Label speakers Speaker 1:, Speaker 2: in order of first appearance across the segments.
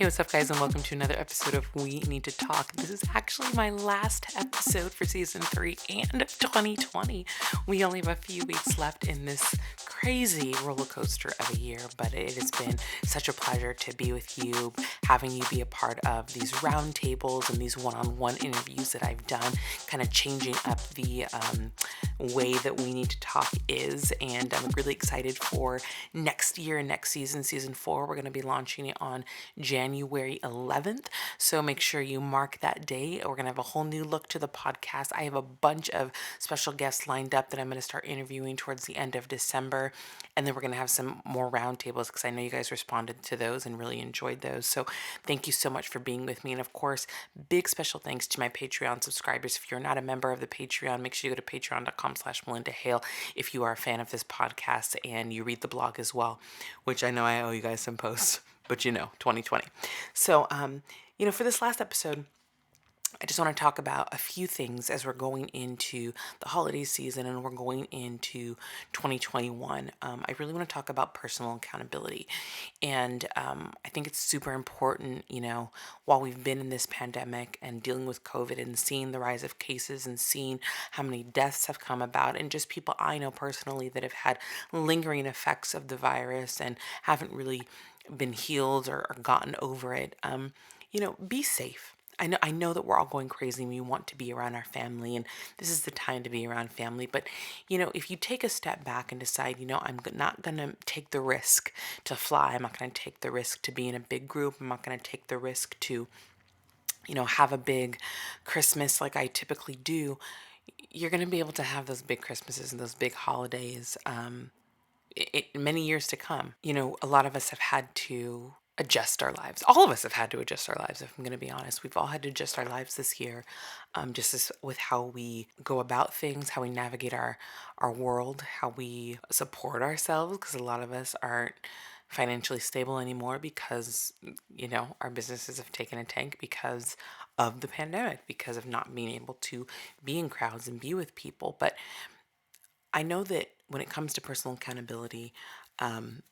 Speaker 1: Hey, what's up, guys, and welcome to another episode of We Need to Talk. This is actually my last episode for season 3 and 2020. We only have a few weeks left in this crazy roller coaster of a year, but it has been such a pleasure to be with you, having you be a part of these roundtables and these one-on-one interviews that I've done, kind of changing up the way that We Need to Talk is. And I'm really excited for next year, next season, season 4. We're going to be launching it on January 11th. So make sure you mark that day. We're going to have a whole new look to the podcast. I have a bunch of special guests lined up that I'm going to start interviewing towards the end of December. And then we're going to have some more roundtables because I know you guys responded to those and really enjoyed those. So thank you so much for being with me. And of course, big special thanks to my Patreon subscribers. If you're not a member of the Patreon, make sure you go to patreon.com/Malynda Hale if you are a fan of this podcast and you read the blog as well, which I know I owe you guys some posts. But 2020. So, for this last episode, I just want to talk about a few things as we're going into the holiday season and we're going into 2021. I really want to talk about personal accountability. And I think it's super important, while we've been in this pandemic and dealing with COVID and seeing the rise of cases and seeing how many deaths have come about, and just people I know personally that have had lingering effects of the virus and haven't really been healed or gotten over it. Be safe. I know that we're all going crazy and we want to be around our family, and this is the time to be around family. But, if you take a step back and decide, I'm not going to take the risk to fly. I'm not going to take the risk to be in a big group. I'm not going to take the risk to, have a big Christmas like I typically do. You're going to be able to have those big Christmases and those big holidays many years to come. A lot of us have had to adjust our lives. All of us have had to adjust our lives, if I'm going to be honest. We've all had to adjust our lives this year, just as with how we go about things, how we navigate our world, how we support ourselves, because a lot of us aren't financially stable anymore because, our businesses have taken a tank because of the pandemic, because of not being able to be in crowds and be with people. But I know that when it comes to personal accountability,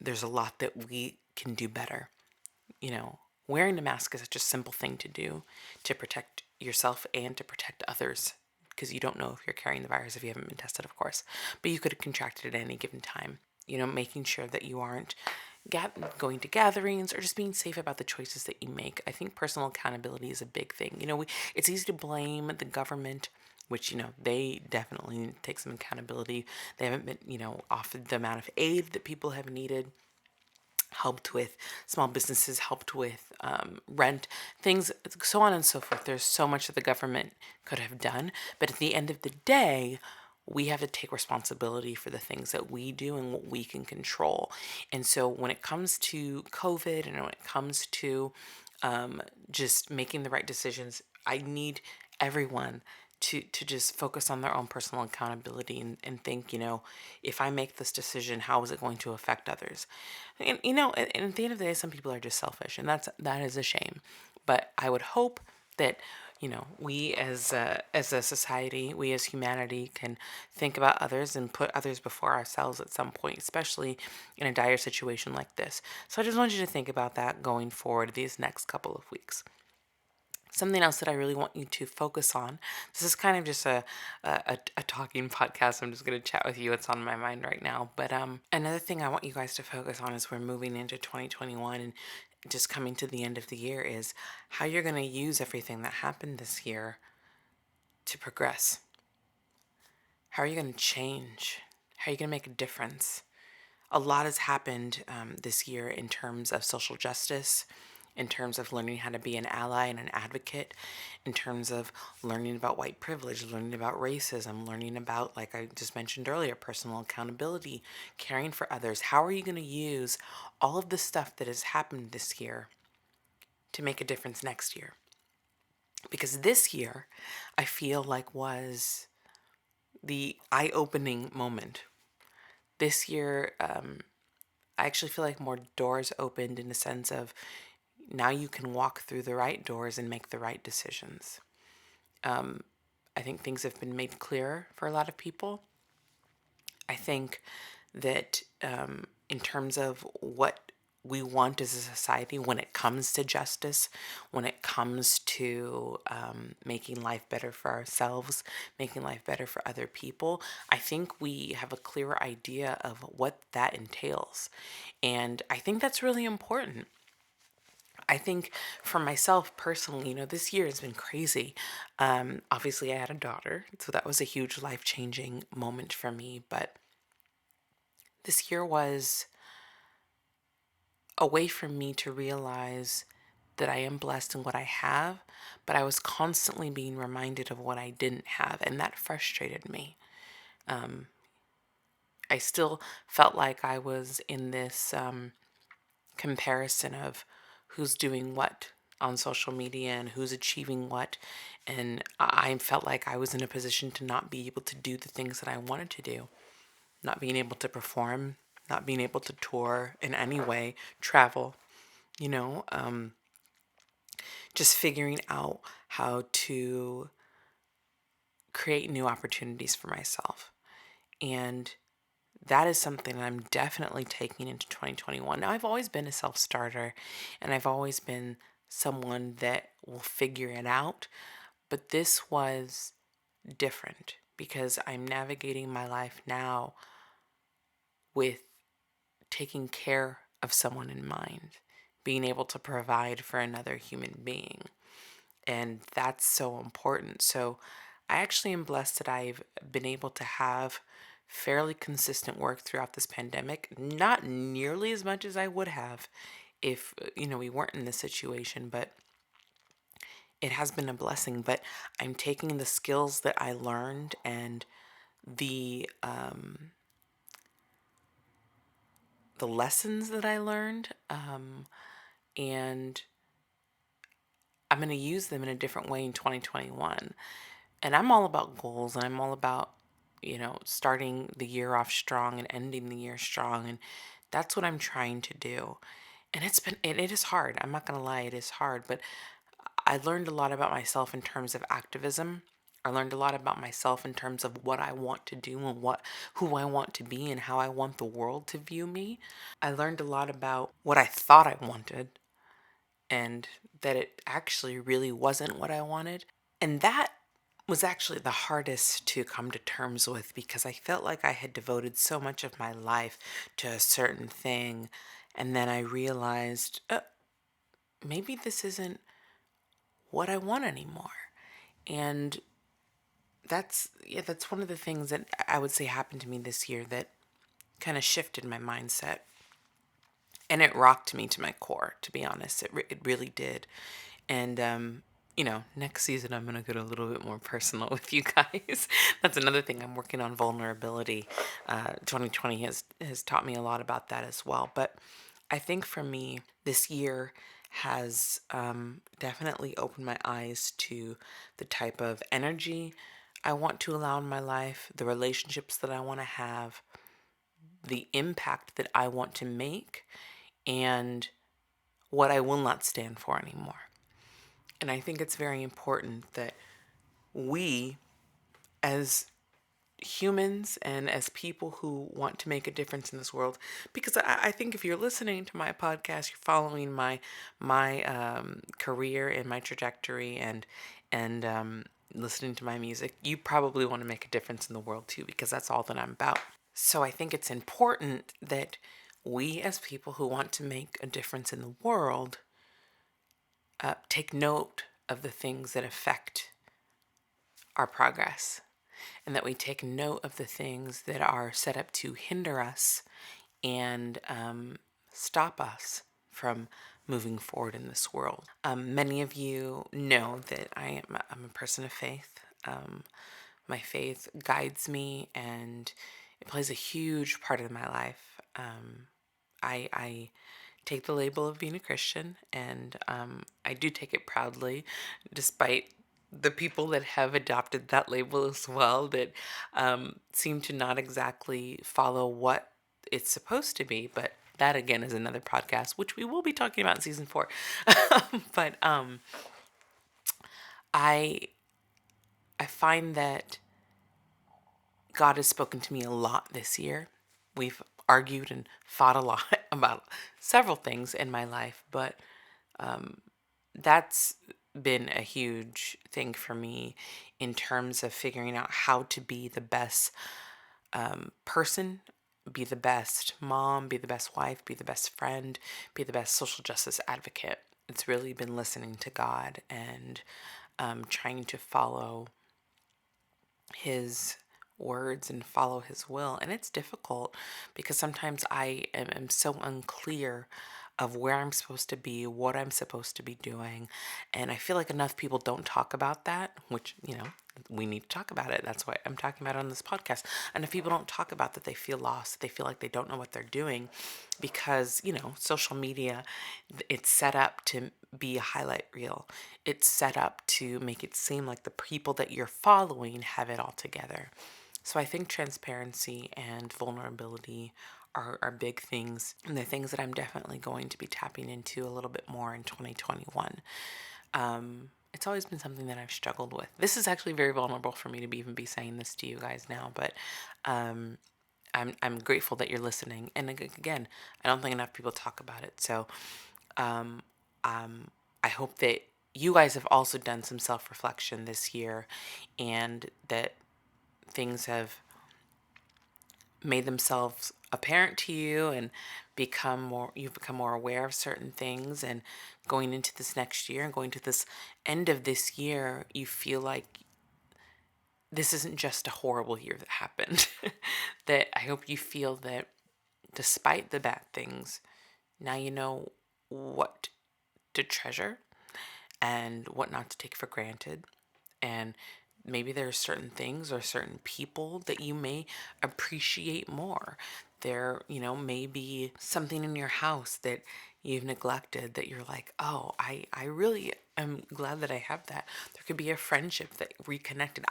Speaker 1: there's a lot that we can do better. Wearing a mask is such a simple thing to do to protect yourself and to protect others, because you don't know if you're carrying the virus if you haven't been tested, of course. But you could have contracted it at any given time. Making sure that you aren't going to gatherings or just being safe about the choices that you make. I think personal accountability is a big thing. It's easy to blame the government, which, they definitely need to take some accountability. They haven't been, offered the amount of aid that people have needed, helped with small businesses, helped with rent, things, so on and so forth. There's so much that the government could have done. But at the end of the day, we have to take responsibility for the things that we do and what we can control. And so when it comes to COVID and when it comes to just making the right decisions, I need everyone to just focus on their own personal accountability and think, if I make this decision, how is it going to affect others? And, and at the end of the day, some people are just selfish, and that is a shame. But I would hope that, we as a society, we as humanity can think about others and put others before ourselves at some point, especially in a dire situation like this. So I just want you to think about that going forward these next couple of weeks. Something else that I really want you to focus on. This is kind of just a talking podcast. I'm just going to chat with you. It's on my mind right now. But another thing I want you guys to focus on as we're moving into 2021 and just coming to the end of the year is how you're going to use everything that happened this year to progress. How are you going to change? How are you going to make a difference? A lot has happened this year in terms of social justice, in terms of learning how to be an ally and an advocate, in terms of learning about white privilege, learning about racism, learning about, like I just mentioned earlier, personal accountability, caring for others. How are you going to use all of the stuff that has happened this year to make a difference next year? Because this year, I feel like was the eye-opening moment. This year, I actually feel like more doors opened in the sense of now you can walk through the right doors and make the right decisions. I think things have been made clearer for a lot of people. I think that in terms of what we want as a society when it comes to justice, when it comes to making life better for ourselves, making life better for other people. I think we have a clearer idea of what that entails. And I think that's really important. I think for myself personally, this year has been crazy. Obviously, I had a daughter, so that was a huge life changing moment for me. But this year was a way for me to realize that I am blessed in what I have, but I was constantly being reminded of what I didn't have, and that frustrated me. I still felt like I was in this comparison of who's doing what on social media and who's achieving what. And I felt like I was in a position to not be able to do the things that I wanted to do, not being able to perform, not being able to tour in any way, travel, you know, um, just figuring out how to create new opportunities for myself. And that is something that I'm definitely taking into 2021. Now, I've always been a self starter and I've always been someone that will figure it out, but this was different because I'm navigating my life now with taking care of someone in mind, being able to provide for another human being. And that's so important. So I actually am blessed that I've been able to have fairly consistent work throughout this pandemic, not nearly as much as I would have if, we weren't in this situation, but it has been a blessing. But I'm taking the skills that I learned and the lessons that I learned, and I'm going to use them in a different way in 2021. And I'm all about goals and I'm all about, starting the year off strong and ending the year strong. And that's what I'm trying to do. And it is hard. I'm not going to lie, it is hard. But I learned a lot about myself in terms of activism. I learned a lot about myself in terms of what I want to do and who I want to be and how I want the world to view me. I learned a lot about what I thought I wanted and that it actually really wasn't what I wanted. And that was actually the hardest to come to terms with because I felt like I had devoted so much of my life to a certain thing. And then I realized, maybe this isn't what I want anymore. And that's one of the things that I would say happened to me this year that kind of shifted my mindset. And it rocked me to my core, to be honest. It really did. And next season I'm gonna get a little bit more personal with you guys. That's another thing I'm working on, vulnerability. 2020 has taught me a lot about that as well. But I think for me, this year has definitely opened my eyes to the type of energy I want to allow in my life, the relationships that I want to have, the impact that I want to make, and what I will not stand for anymore. And I think it's very important that we, as humans and as people who want to make a difference in this world, because I think if you're listening to my podcast, you're following my career and my trajectory and listening to my music, you probably want to make a difference in the world too, because that's all that I'm about. So I think it's important that we, as people who want to make a difference in the world, take note of the things that affect our progress and that we take note of the things that are set up to hinder us and stop us from moving forward in this world. Many of you know that I'm a person of faith. My faith guides me and it plays a huge part of my life. I take the label of being a Christian, and I do take it proudly, despite the people that have adopted that label as well that seem to not exactly follow what it's supposed to be. But that again is another podcast, which we will be talking about in season 4. But I I find that God has spoken to me a lot this year. We've argued and fought a lot about several things in my life, but that's been a huge thing for me in terms of figuring out how to be the best person, be the best mom, be the best wife, be the best friend, be the best social justice advocate. It's really been listening to God and trying to follow His words and follow His will. And it's difficult because sometimes I am so unclear of where I'm supposed to be, what I'm supposed to be doing. And I feel like enough people don't talk about that, which, we need to talk about it. That's why I'm talking about it on this podcast. And if people don't talk about that, they feel lost. They feel like they don't know what they're doing because, social media, it's set up to be a highlight reel. It's set up to make it seem like the people that you're following have it all together. So I think transparency and vulnerability are big things, and they're things that I'm definitely going to be tapping into a little bit more in 2021. It's always been something that I've struggled with. This is actually very vulnerable for me to even be saying this to you guys now, but I'm grateful that you're listening. And again, I don't think enough people talk about it. So um, I hope that you guys have also done some self-reflection this year, and that things have made themselves apparent to you and you've become more aware of certain things, and going into this next year and going to this end of this year, you feel like this isn't just a horrible year that happened. That I hope you feel that despite the bad things, now you know what to treasure and what not to take for granted. And maybe there are certain things or certain people that you may appreciate more. There, may be something in your house that you've neglected that you're like, oh, I really am glad that I have that. There could be a friendship that reconnected.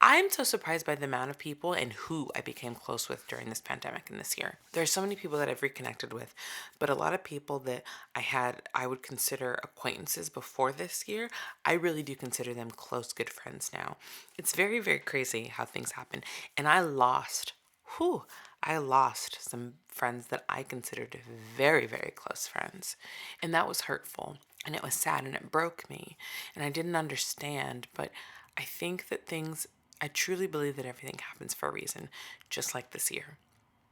Speaker 1: I'm so surprised by the amount of people and who I became close with during this pandemic and this year. There are so many people that I've reconnected with, but a lot of people that I would consider acquaintances before this year, I really do consider them close, good friends now. It's very, very crazy how things happen. And I lost some friends that I considered very, very close friends. And that was hurtful. And it was sad and it broke me. And I didn't understand. But I think that I truly believe that everything happens for a reason, just like this year.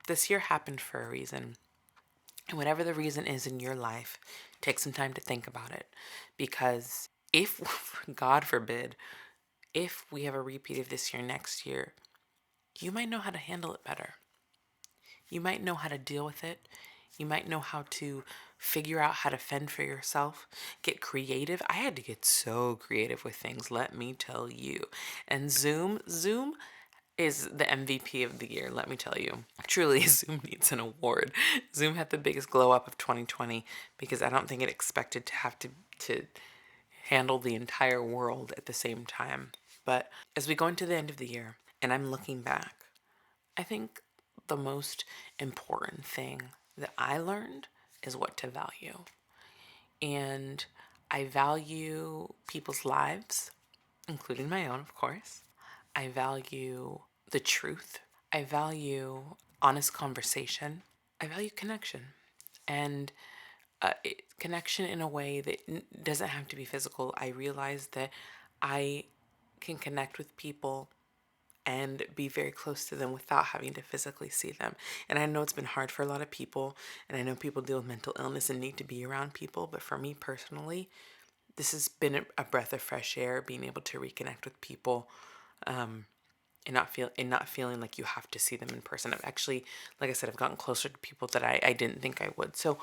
Speaker 1: This year happened for a reason. And whatever the reason is in your life, take some time to think about it. Because if, God forbid, if we have a repeat of this year next year, you might know how to handle it better. You might know how to deal with it. You might know how to figure out how to fend for yourself. Get creative. I had to get so creative with things, let me tell you. And Zoom is the MVP of the year, let me tell you. Truly, Zoom needs an award. Zoom had the biggest glow up of 2020 because I don't think it expected to have to handle the entire world at the same time. But as we go into the end of the year and I'm looking back, I think the most important thing that I learned is what to value. And I value people's lives, including my own, of course. I value the truth. I value honest conversation. I value connection. And connection in a way that doesn't have to be physical. I realize that I can connect with people and be very close to them without having to physically see them. And I know it's been hard for a lot of people, and I know people deal with mental illness and need to be around people, but for me personally, this has been a breath of fresh air, being able to reconnect with people, and not feeling like you have to see them in person. I've actually, like I said, I've gotten closer to people that I didn't think I would. So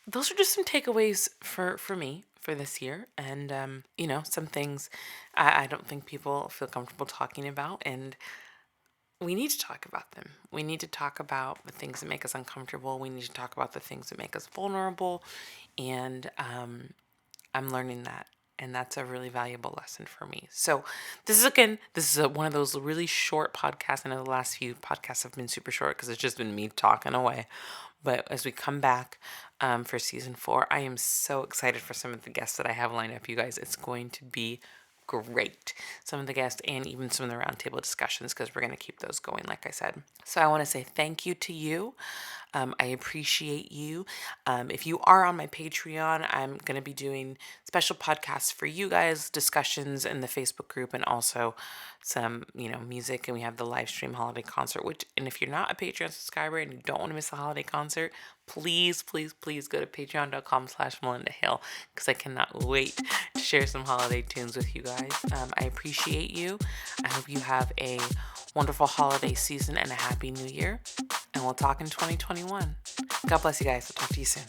Speaker 1: those are just some takeaways for me for this year. And, some things I don't think people feel comfortable talking about. And we need to talk about them. We need to talk about the things that make us uncomfortable. We need to talk about the things that make us vulnerable. And I'm learning that. And that's a really valuable lesson for me. So this is one of those really short podcasts. I know the last few podcasts have been super short because it's just been me talking away. But as we come back for season 4, I am so excited for some of the guests that I have lined up, you guys. It's going to be great. Some of the guests and even some of the roundtable discussions, because we're going to keep those going, like I said. So I want to say thank you to you. I appreciate you. If you are on my Patreon, I'm going to be doing special podcasts for you guys, discussions in the Facebook group, and also some, music. And we have the live stream holiday concert, and if you're not a Patreon subscriber and you don't want to miss the holiday concert, please, please, please go to patreon.com/Malynda Hill, because I cannot wait to share some holiday tunes with you guys. I appreciate you. I hope you have a wonderful holiday season and a happy new year. And we'll talk in 2021. God bless you guys. I'll talk to you soon.